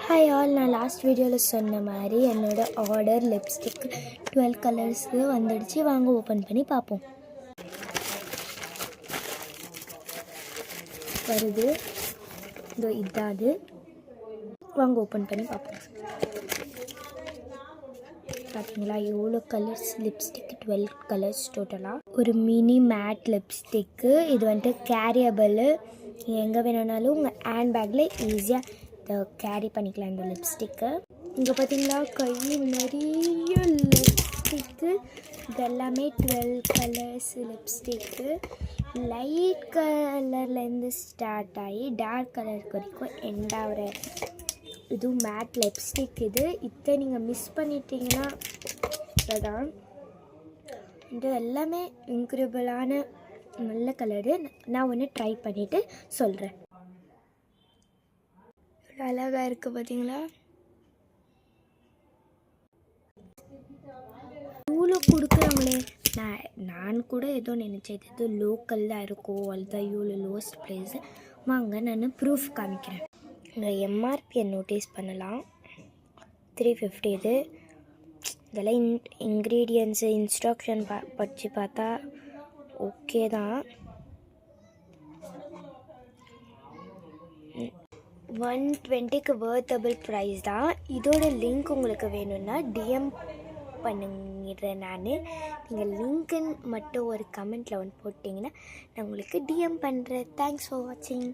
Hi all, நான் last வீடியோவில் சொன்ன மாதிரி என்னோடய ஆர்டர் லிப்ஸ்டிக் 12 கலர்ஸுக்கு வந்துடுச்சு. வாங்க ஓப்பன் பண்ணி பார்ப்போம். வருது, இதோ இதாது. வாங்க ஓப்பன் பண்ணி பார்ப்போம். பார்த்தீங்களா, எவ்வளோ கலர்ஸ் லிப்ஸ்டிக், 12 கலர்ஸ் டோட்டலாக. ஒரு மினி மேட் லிப்ஸ்டிக்கு. இது வந்துட்டு கேரியபிள், எங்கே வேணும்னாலும் உங்கள் ஹேண்ட் பேக்கில் ஈஸியாக இதை கேரி பண்ணிக்கலாம் இந்த லிப்ஸ்டிக்கு. இங்கே பார்த்தீங்களா, கை நிறைய லிப்ஸ்டிக்கு. இது எல்லாமே 12 கலர்ஸ் லிப்ஸ்டிக்கு. லைட் கலர்லேருந்து ஸ்டார்ட் ஆகி டார்க் கலருக்கு வரைக்கும் எண்ட் ஆகிற இதுவும் மேட் லிப்ஸ்டிக். இதை நீங்கள் மிஸ் பண்ணிட்டீங்கன்னா அதான். இது எல்லாமே இன்க்ரெடிபிளான நல்ல கலரு. நான் ஒன்று ட்ரை பண்ணிவிட்டு சொல்கிறேன். அழகாக இருக்குது பார்த்தீங்களா. இவ்வளோ கொடுக்குறாங்களே. நான் கூட ஏதோ நினச்சேன் இது லோக்கல் தான் இருக்கும், அதுதான் இவ்வளோ லோவஸ்ட் ப்ரைஸு. வாங்க நான் ப்ரூஃப் காமிக்கிறேன். இந்த எம்ஆர்பியை நோட்டீஸ் பண்ணலாம், 350. இதெல்லாம் இன்க்ரீடியன்ஸு இன்ஸ்ட்ரக்ஷன் படித்து பார்த்தா ஓகே தான். 120க்கு வர்த்தபிள் ப்ரைஸ் தான். இதோட லிங்க் உங்களுக்கு வேணும்னா டிஎம் பண்ணிடுறேன் நான். நீங்கள் லிங்க்குன்னு மட்டும் ஒரு கமெண்ட்டில் ஒன்று போட்டிங்கன்னா நான் உங்களுக்கு டிஎம் பண்ணுறேன். தேங்க்ஸ் ஃபார் வாட்சிங்.